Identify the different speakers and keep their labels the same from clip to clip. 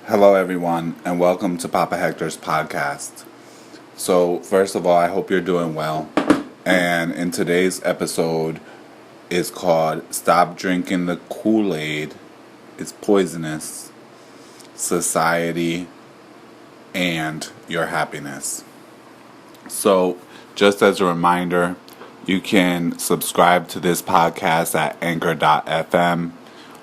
Speaker 1: Hello, everyone, and welcome to Papa Hector's podcast. So, first of all, I hope you're doing well. And in today's episode is called Stop Drinking the Kool-Aid. It's Poisonous, Society, and Your Happiness. So, just as a reminder, you can subscribe to this podcast at anchor.fm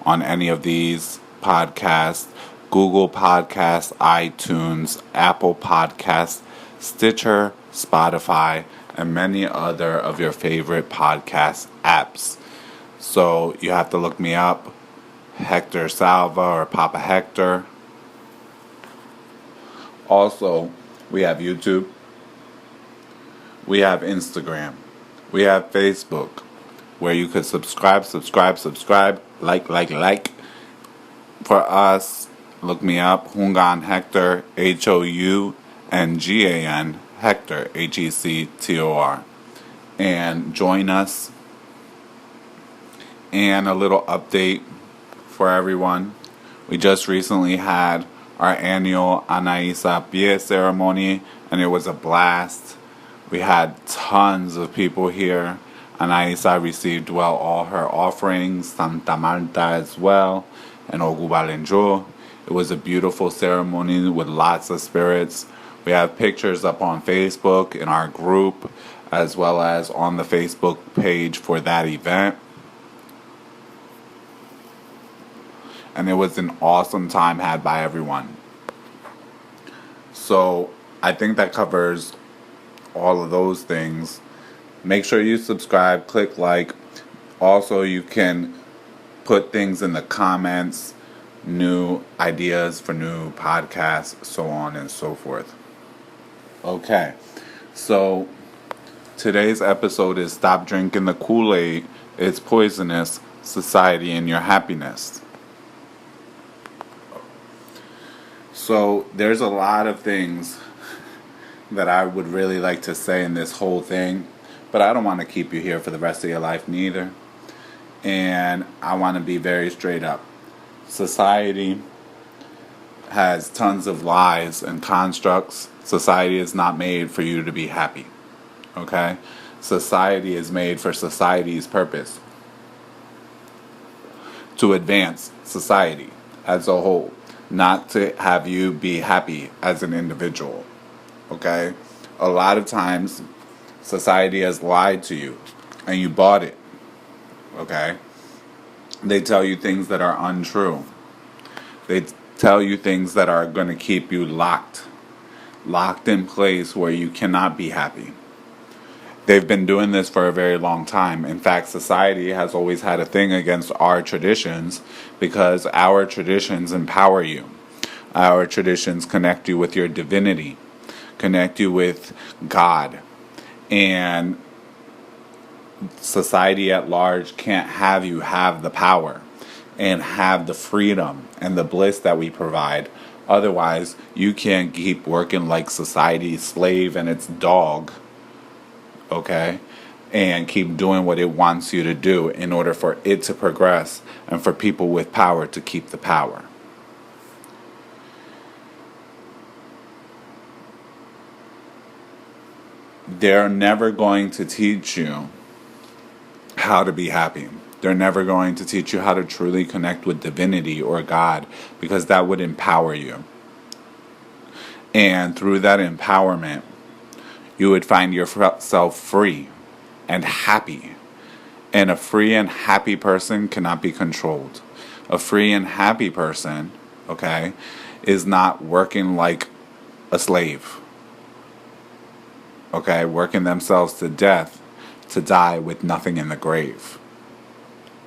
Speaker 1: on any of these podcasts: Google Podcasts, iTunes, Apple Podcasts, Stitcher, Spotify, and many other of your favorite podcast apps. So you have to look me up, Hector Salva or Papa Hector. Also, we have YouTube, we have Instagram, we have Facebook, where you could subscribe, like. For us, look me up, Hungan Hector, Houngan Hector, Hector, and join us. And a little update for everyone. We just recently had our annual Anaisa Pie ceremony, and it was a blast. We had tons of people here. Anaisa received all her offerings, Santa Marta as well, and Ogubalenjo. It was a beautiful ceremony with lots of spirits. We have pictures up on Facebook in our group, as well as on the Facebook page for that event. And it was an awesome time had by everyone. So I think that covers all of those things. Make sure you subscribe, click like. Also, you can put things in the comments, new ideas for new podcasts, so on and so forth. Okay, so today's episode is Stop Drinking the Kool-Aid. It's Poisonous, Society, and Your Happiness. So there's a lot of things that I would really like to say in this whole thing, but I don't want to keep you here for the rest of your life neither. And I want to be very straight up. Society has tons of lies and constructs. Society is not made for you to be happy. Okay? Society is made for society's purpose. To advance society as a whole. Not to have you be happy as an individual. Okay? A lot of times, society has lied to you. And you bought it. Okay? They tell you things that are untrue. They tell you things that are going to keep you locked in place where you cannot be happy. They've been doing this for a very long time. In fact, society has always had a thing against our traditions because our traditions empower you. Our traditions connect you with your divinity, connect you with God. And society at large can't have you have the power and have the freedom and the bliss that we provide. Otherwise, you can't keep working like society's slave and its dog, okay? And keep doing what it wants you to do in order for it to progress and for people with power to keep the power. They're never going to teach you how to be happy. They're never going to teach you how to truly connect with divinity or God, because that would empower you. And through that empowerment, you would find yourself free and happy. And a free and happy person cannot be controlled. A free and happy person, okay, is not working like a slave. Okay, working themselves to death to die with nothing in the grave.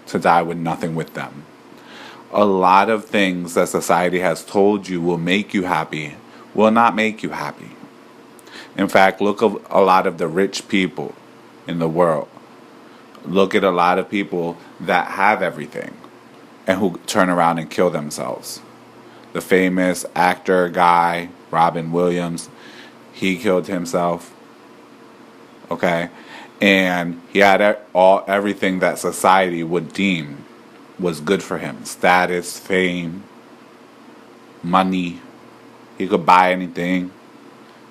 Speaker 1: To die with nothing with them. A lot of things that society has told you will make you happy will not make you happy. In fact, look at a lot of the rich people in the world. Look at a lot of people that have everything and who turn around and kill themselves. The famous actor guy, Robin Williams, he killed himself. Okay? And he had everything that society would deem was good for him. Status, fame, money. He could buy anything.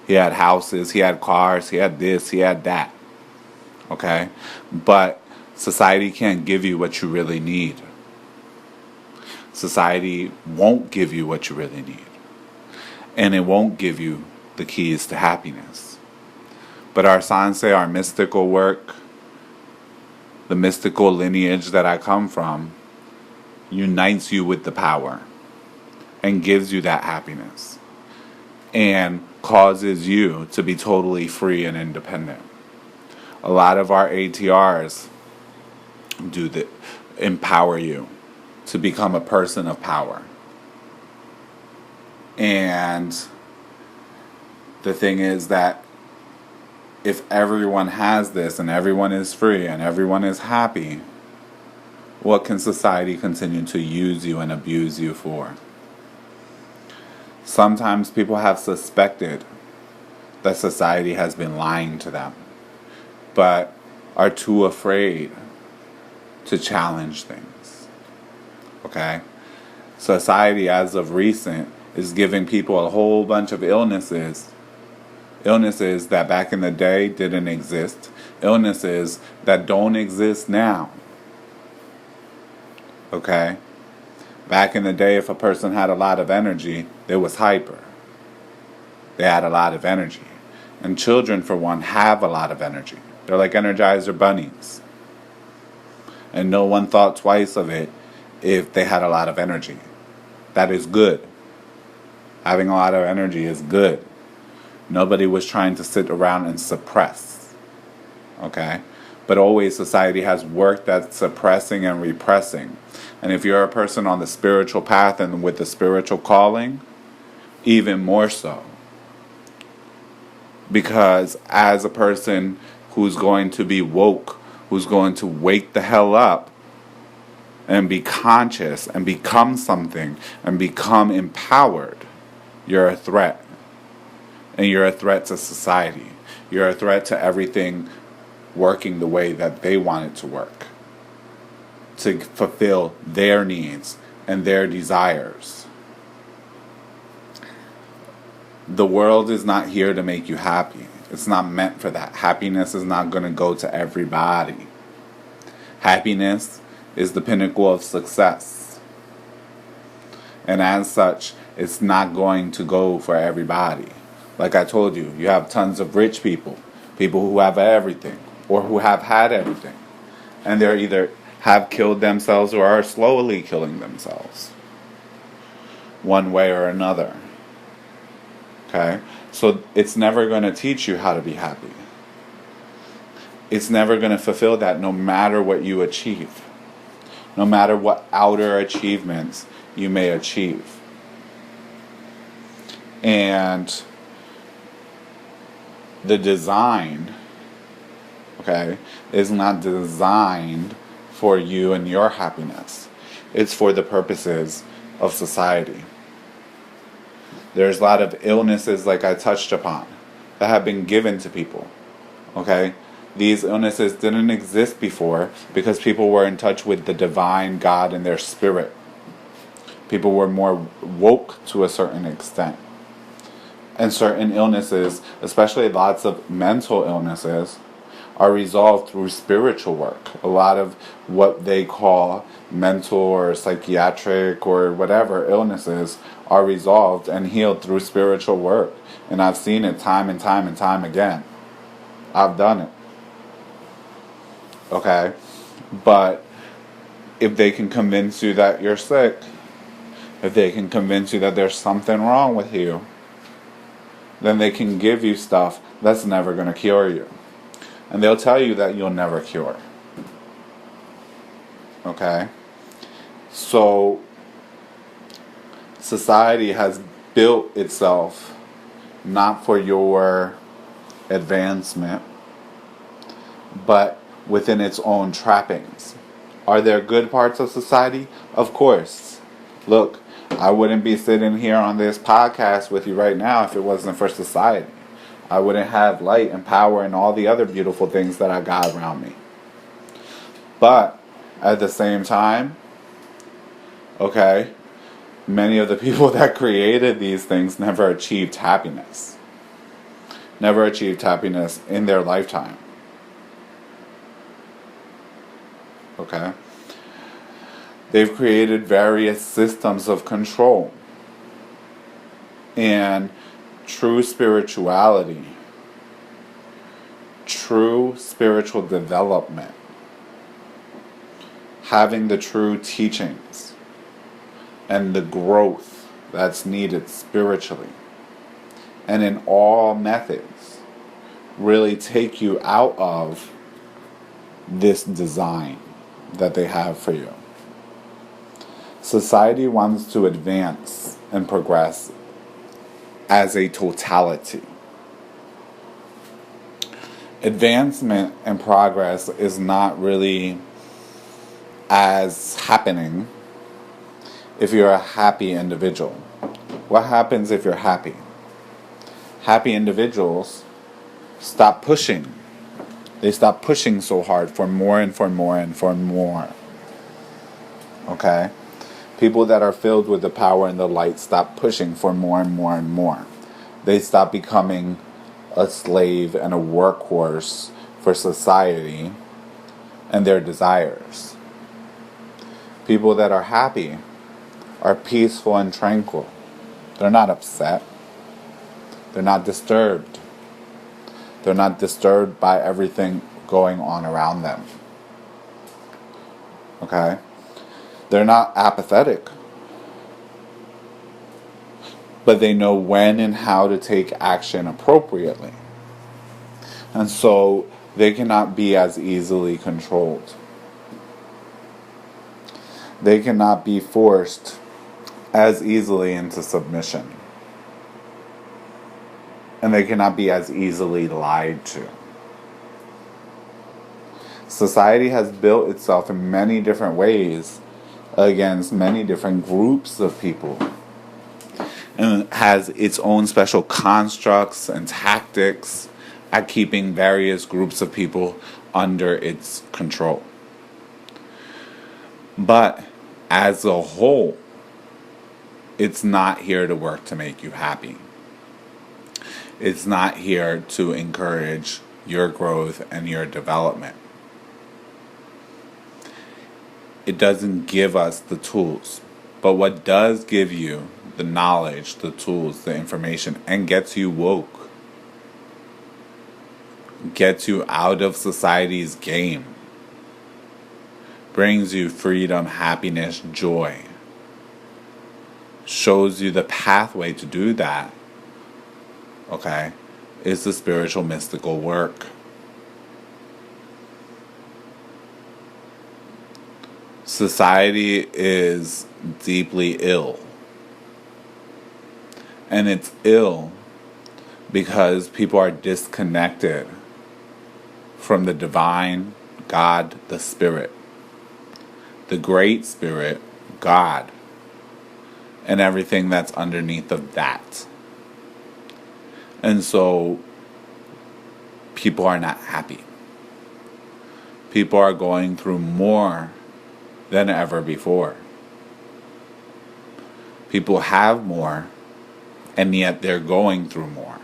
Speaker 1: He had houses, he had cars, he had this, he had that. Okay? But society can't give you what you really need. Society won't give you what you really need. And it won't give you the keys to happiness. But our sanse, our mystical work, the mystical lineage that I come from, unites you with the power and gives you that happiness and causes you to be totally free and independent. A lot of our ATRs empower you to become a person of power. And the thing is that if everyone has this and everyone is free and everyone is happy, what can society continue to use you and abuse you for? Sometimes people have suspected that society has been lying to them, but are too afraid to challenge things. Okay? Society, as of recent, is giving people a whole bunch of illnesses that back in the day didn't exist, illnesses that don't exist now. Okay? Back in the day, if a person had a lot of energy, they was hyper. They had a lot of energy. And children, for one, have a lot of energy. They're like Energizer bunnies. And no one thought twice of it if they had a lot of energy. That is good. Having a lot of energy is good. Nobody was trying to sit around and suppress. Okay? But always society has worked at suppressing and repressing. And if you're a person on the spiritual path and with the spiritual calling, even more so. Because as a person who's going to be woke, who's going to wake the hell up and be conscious and become something and become empowered, you're a threat. And you're a threat to society. You're a threat to everything working the way that they want it to work, to fulfill their needs and their desires. The world is not here to make you happy. It's not meant for that. Happiness is not going to go to everybody. Happiness is the pinnacle of success. And as such, it's not going to go for everybody. Like I told you, you have tons of rich people, people who have everything, or who have had everything. And they're either have killed themselves or are slowly killing themselves. One way or another. Okay? So it's never going to teach you how to be happy. It's never going to fulfill that no matter what you achieve. No matter what outer achievements you may achieve. And the design, okay, is not designed for you and your happiness. It's for the purposes of society. There's a lot of illnesses, like I touched upon, that have been given to people. Okay? These illnesses didn't exist before because people were in touch with the divine God and their spirit. People were more woke to a certain extent. And certain illnesses, especially lots of mental illnesses, are resolved through spiritual work. A lot of what they call mental or psychiatric or whatever illnesses are resolved and healed through spiritual work. And I've seen it time and time and time again. I've done it. Okay? But if they can convince you that you're sick, if they can convince you that there's something wrong with you, then they can give you stuff that's never going to cure you. And they'll tell you that you'll never cure. Okay? So, society has built itself not for your advancement, but within its own trappings. Are there good parts of society? Of course. Look, I wouldn't be sitting here on this podcast with you right now if it wasn't for society. I wouldn't have light and power and all the other beautiful things that I got around me. But at the same time, okay, many of the people that created these things never achieved happiness. Never achieved happiness in their lifetime. Okay? They've created various systems of control. And true spirituality, true spiritual development, having the true teachings and the growth that's needed spiritually and in all methods really take you out of this design that they have for you. Society wants to advance and progress as a totality. Advancement and progress is not really as happening if you're a happy individual. What happens if you're happy? Happy individuals stop pushing. They stop pushing so hard for more and for more and for more. Okay? People that are filled with the power and the light stop pushing for more and more and more. They stop becoming a slave and a workhorse for society and their desires. People that are happy are peaceful and tranquil. They're not upset. They're not disturbed. They're not disturbed by everything going on around them. Okay? They're not apathetic. But they know when and how to take action appropriately. And so they cannot be as easily controlled. They cannot be forced as easily into submission. And they cannot be as easily lied to. Society has built itself in many different ways against many different groups of people. And it has its own special constructs and tactics at keeping various groups of people under its control. But as a whole, it's not here to work to make you happy. It's not here to encourage your growth and your development. It doesn't give us the tools. But what does give you the knowledge, the tools, the information, and gets you woke, gets you out of society's game, brings you freedom, happiness, joy, shows you the pathway to do that, okay, is the spiritual mystical work. Society is deeply ill. And it's ill because people are disconnected from the divine God, the Spirit, the Great Spirit, God, and everything that's underneath of that. And so people are not happy. People are going through more than ever before. People have more, and yet they're going through more.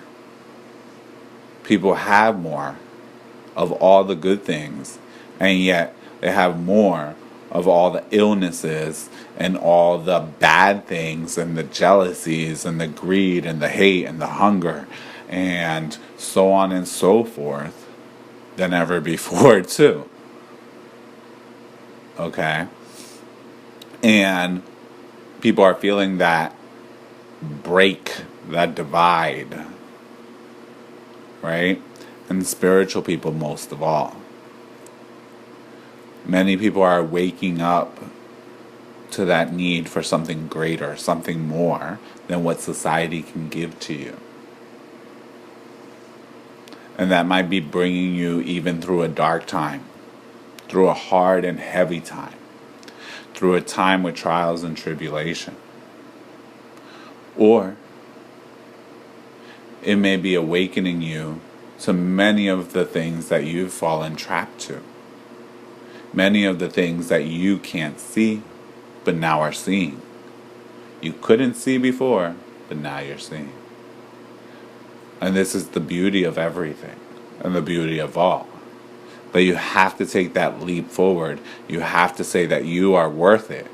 Speaker 1: People have more of all the good things, and yet they have more of all the illnesses and all the bad things and the jealousies and the greed and the hate and the hunger and so on and so forth than ever before too. Okay? And people are feeling that break, that divide, right? And spiritual people most of all. Many people are waking up to that need for something greater, something more than what society can give to you. And that might be bringing you even through a dark time, through a hard and heavy time, through a time with trials and tribulation. Or it may be awakening you to many of the things that you've fallen trapped to. Many of the things that you can't see, but now are seeing. you couldn't see before, but now you're seeing. And this is the beauty of everything, and the beauty of all. But you have to take that leap forward. You have to say that you are worth it.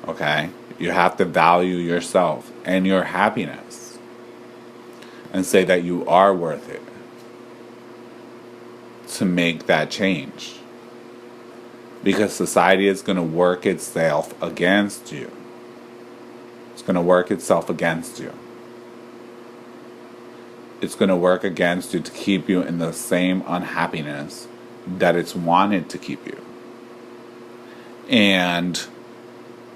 Speaker 1: Okay? You have to value yourself and your happiness. And say that you are worth it. To make that change. Because society is going to work itself against you. It's going to work itself against you. It's going to work against you to keep you in the same unhappiness that it's wanted to keep you. And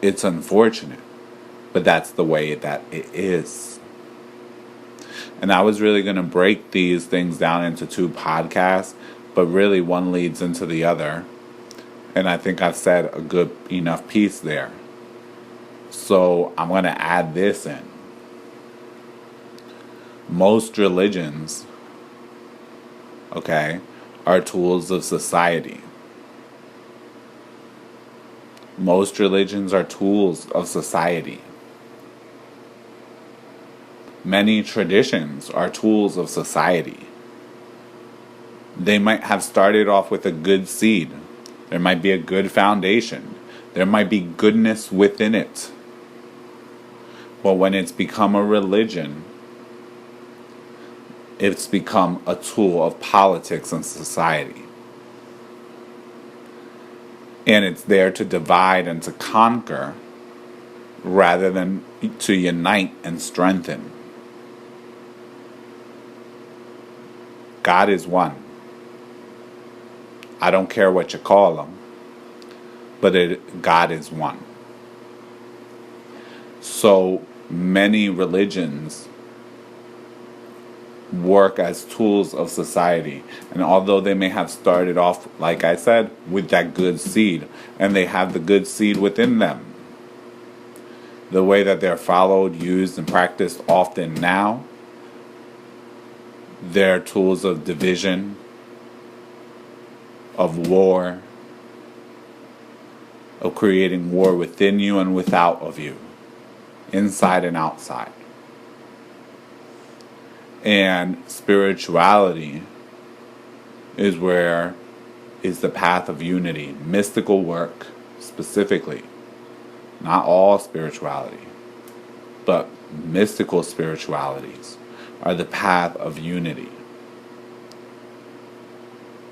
Speaker 1: it's unfortunate, but that's the way that it is. And I was really going to break these things down into 2 podcasts, but really one leads into the other. And I think I've said a good enough piece there. So I'm going to add this in. Most religions, okay, are tools of society. Most religions are tools of society. Many traditions are tools of society. They might have started off with a good seed. There might be a good foundation. There might be goodness within it. But when it's become a religion, it's become a tool of politics and society. And it's there to divide and to conquer rather than to unite and strengthen. God is one. I don't care what you call him, but God is one. So many religions work as tools of society. And although they may have started off, like I said, with that good seed, and they have the good seed within them, the way that they're followed, used, and practiced often now, they're tools of division, of war, of creating war within you and without of you, inside and outside. And spirituality is the path of unity. Mystical work, specifically. Not all spirituality, but mystical spiritualities are the path of unity.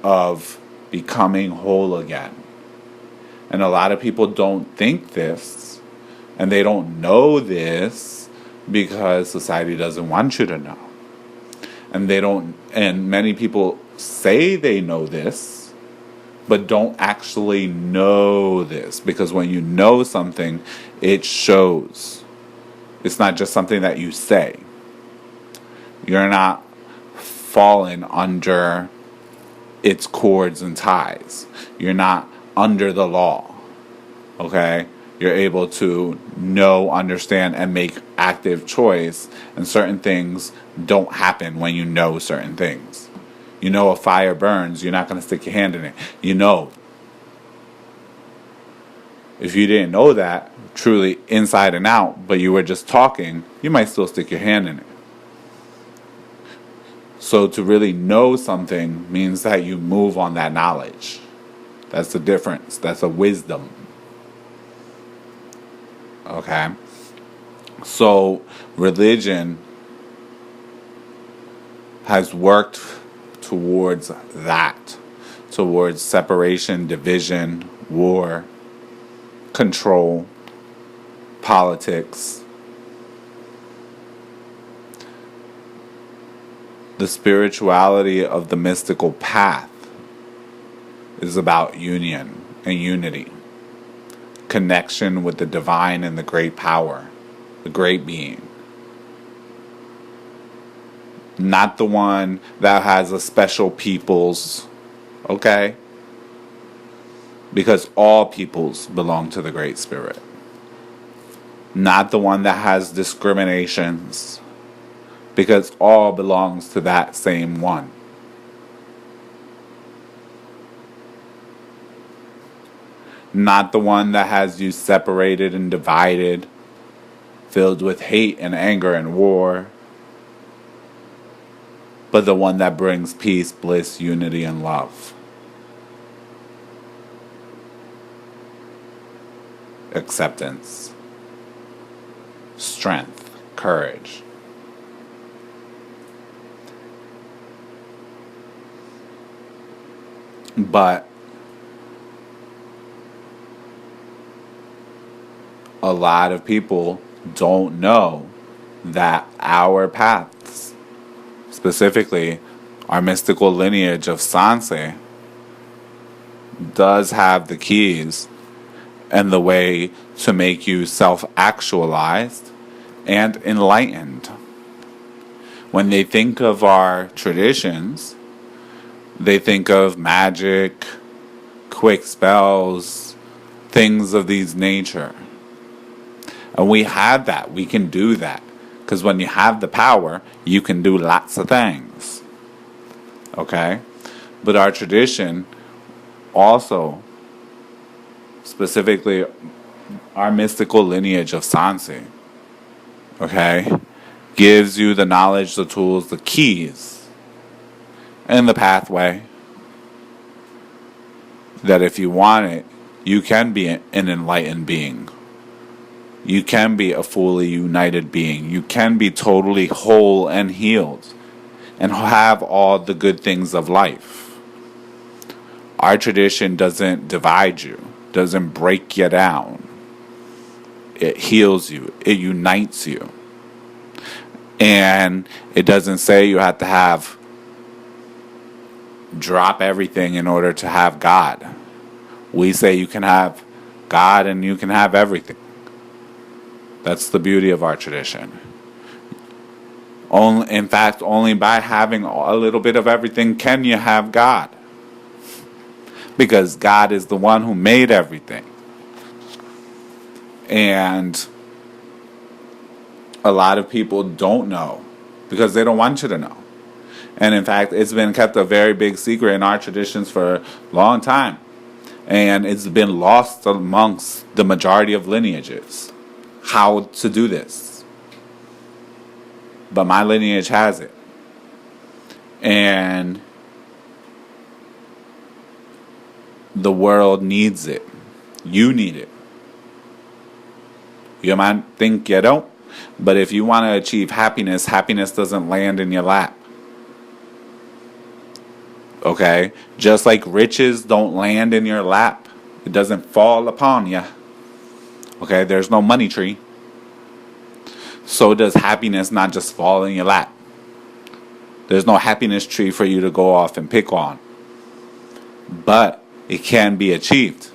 Speaker 1: Of becoming whole again. And a lot of people don't think this, and they don't know this because society doesn't want you to know. And many people say they know this, but don't actually know this. Because when you know something, it shows. It's not just something that you say. You're not fallen under its cords and ties. You're not under the law. Okay? You're able to know, understand, and make active choice. And certain things don't happen when you know certain things. You know a fire burns, you're not going to stick your hand in it. You know. If you didn't know that, truly inside and out, but you were just talking, you might still stick your hand in it. So to really know something means that you move on that knowledge. That's the difference. That's a wisdom. Okay? So religion has worked towards that. Towards separation, division, war, control, politics. The spirituality of the mystical path is about union and unity. Connection with the divine and the great power, the great being. Not the one that has a special peoples, okay? Because all peoples belong to the Great Spirit. Not the one that has discriminations, because all belongs to that same one. Not the one that has you separated and divided, filled with hate and anger and war, but the one that brings peace, bliss, unity, and love. Acceptance, strength, courage. But a lot of people don't know that our paths, specifically our mystical lineage of Sanse, does have the keys and the way to make you self-actualized and enlightened. When they think of our traditions, they think of magic, quick spells, things of these nature. And we have that. We can do that. Because when you have the power, you can do lots of things. Okay? But our tradition also, specifically our mystical lineage of Sanse, okay, gives you the knowledge, the tools, the keys, and the pathway that if you want it, you can be an enlightened being. You can be a fully united being. You can be totally whole and healed and have all the good things of life. Our tradition doesn't divide you, doesn't break you down. It heals you. It unites you. And it doesn't say you have to drop everything in order to have God. We say you can have God and you can have everything. That's the beauty of our tradition. In fact, only by having a little bit of everything can you have God. Because God is the one who made everything. And a lot of people don't know because they don't want you to know. And in fact, it's been kept a very big secret in our traditions for a long time. And it's been lost amongst the majority of lineages how to do this. But my lineage has it. And the world needs it. You need it. You might think you don't, but if you want to achieve happiness, happiness doesn't land in your lap. Okay? Just like riches don't land in your lap. It doesn't fall upon you. Okay? There's no money tree. So does happiness not just fall in your lap. There's no happiness tree for you to go off and pick on. But it can be achieved.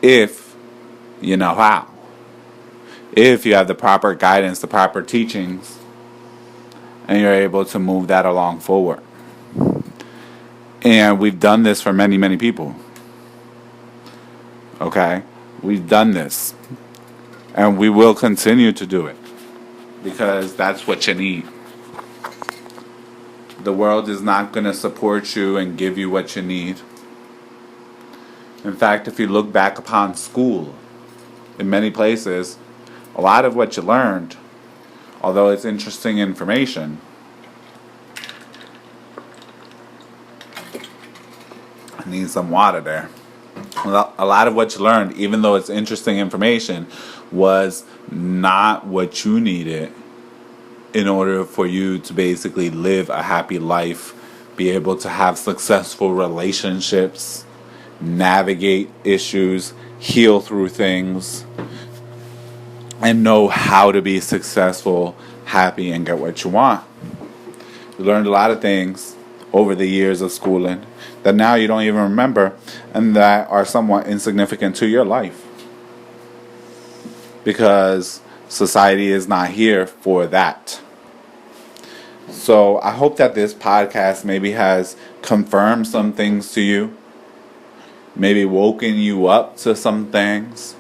Speaker 1: If you know how. If you have the proper guidance, the proper teachings, and you're able to move that along forward. And we've done this for many, many people. Okay? We've done this. And we will continue to do it. Because that's what you need. The world is not going to support you and give you what you need. In fact, if you look back upon school, in many places, a lot of what you learned, although it's interesting information, I need some water there. A lot of what you learned, even though it's interesting information, was not what you needed in order for you to basically live a happy life, be able to have successful relationships, navigate issues, heal through things, and know how to be successful, happy, and get what you want. You learned a lot of things over the years of schooling that now you don't even remember and that are somewhat insignificant to your life. Because society is not here for that. So I hope that this podcast maybe has confirmed some things to you. Maybe woken you up to some things.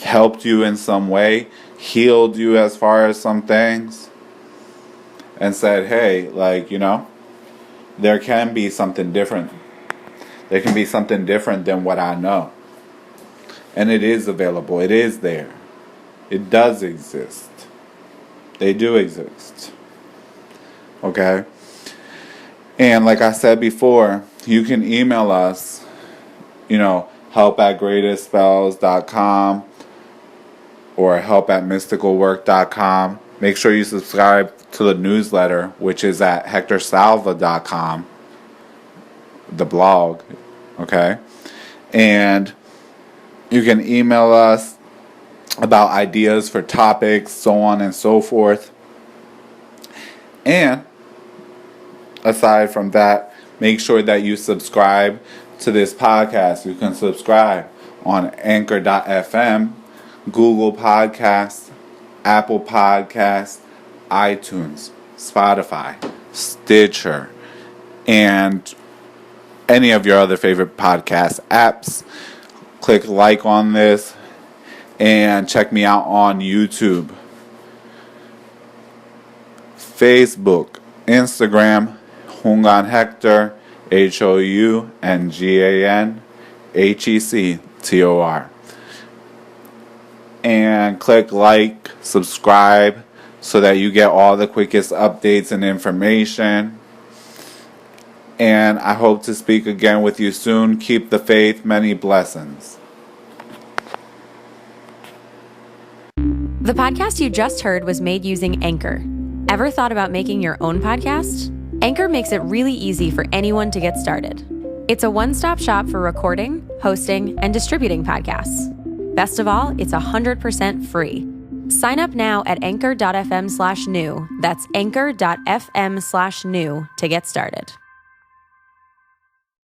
Speaker 1: Helped you in some way. Healed you as far as some things. And said, hey, there can be something different. There can be something different than what I know. And it is available. It is there. It does exist. They do exist. Okay? And like I said before, you can email us, help@greatestspells.com or help@mysticalwork.com. Make sure you subscribe to the newsletter, which is at hectorsalva.com, the blog, okay? And you can email us about ideas for topics, so on and so forth. And aside from that, make sure that you subscribe to this podcast. You can subscribe on Anchor.fm, Google Podcasts, Apple Podcasts, iTunes, Spotify, Stitcher, and any of your other favorite podcast apps. Click like on this and check me out on YouTube, Facebook, Instagram, Hungan Hector, HOUNGANHECTOR. And click like, subscribe, so that you get all the quickest updates and information. And I hope to speak again with you soon. Keep the faith. Many blessings.
Speaker 2: The podcast you just heard was made using Anchor. Ever thought about making your own podcast? Anchor makes it really easy for anyone to get started. It's a one-stop shop for recording, hosting, and distributing podcasts. Best of all, it's 100% free. Sign up now at anchor.fm/new. That's anchor.fm/new to get started.